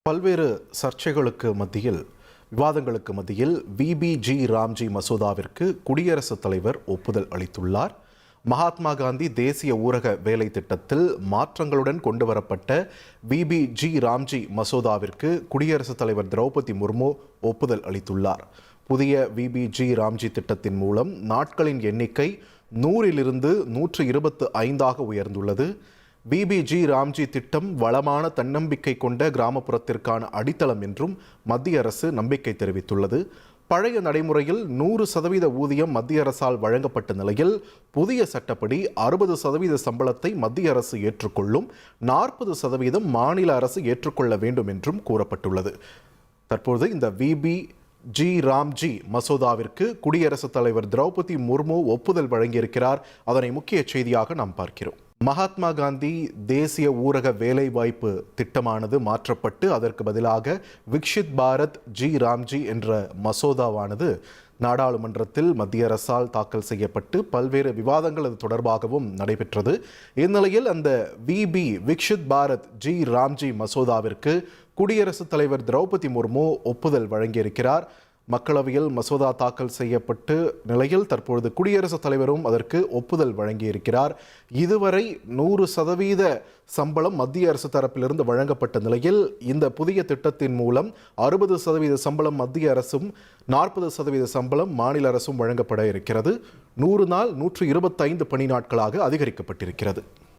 பல்வேறு சர்ச்சைகளுக்கு மத்தியில் விவாதங்களுக்கு மத்தியில் விபிஜி ராம்ஜி மசோதாவிற்கு குடியரசுத் தலைவர் ஒப்புதல் அளித்துள்ளார். மகாத்மா காந்தி தேசிய ஊரக வேலை திட்டத்தில் மாற்றங்களுடன் கொண்டுவரப்பட்ட விபிஜி ராம்ஜி மசோதாவிற்கு குடியரசுத் தலைவர் திரௌபதி முர்மு ஒப்புதல் அளித்துள்ளார். புதிய விபிஜி ராம்ஜி திட்டத்தின் மூலம் நாட்களின் எண்ணிக்கை 100 125 உயர்ந்துள்ளது. விபிஜி ராம்ஜி திட்டம் வளமான தன்னம்பிக்கை கொண்ட கிராமப்புறத்திற்கான அடித்தளம் என்றும் மத்திய அரசு நம்பிக்கை தெரிவித்துள்ளது. பழைய நடைமுறையில் 100% ஊதியம் மத்திய அரசால் வழங்கப்பட்ட நிலையில் புதிய சட்டப்படி 60% சம்பளத்தை மத்திய அரசு ஏற்றுக்கொள்ளும், 40% மாநில அரசு ஏற்றுக்கொள்ள வேண்டும் என்றும் கூறப்பட்டுள்ளது. தற்போது இந்த விபிஜி ராம்ஜி மசோதாவிற்கு குடியரசுத் தலைவர் திரௌபதி முர்மு ஒப்புதல் வழங்கியிருக்கிறார். அதனை முக்கிய செய்தியாக நாம் பார்க்கிறோம். மகாத்மா காந்தி தேசிய ஊரக வேலைவாய்ப்பு திட்டமானது மாற்றப்பட்டு அதற்கு பதிலாக விக்ஷித் பாரத் ஜி ராம்ஜி என்ற மசோதாவானது நாடாளுமன்றத்தில் மத்திய அரசால் தாக்கல் செய்யப்பட்டு பல்வேறு விவாதங்கள் அது தொடர்பாகவும் நடைபெற்றது. இந்நிலையில் அந்த விக்ஷித் பாரத் ஜி ராம்ஜி மசோதாவிற்கு குடியரசுத் தலைவர் திரௌபதி முர்மு ஒப்புதல் வழங்கியிருக்கிறார். மக்களவையில் மசோதா தாக்கல் செய்யப்பட்டு நிலையில் தற்பொழுது குடியரசுத் தலைவரும் அதற்கு ஒப்புதல் வழங்கியிருக்கிறார். இதுவரை 100% சம்பளம் மத்திய அரசு தரப்பிலிருந்து வழங்கப்பட்ட நிலையில் இந்த புதிய திட்டத்தின் மூலம் 60% சம்பளம் மத்திய அரசும் 40% சம்பளம் மாநில அரசும் வழங்கப்பட இருக்கிறது. 100 நாள் 125 பணி நாட்களாக அதிகரிக்கப்பட்டிருக்கிறது.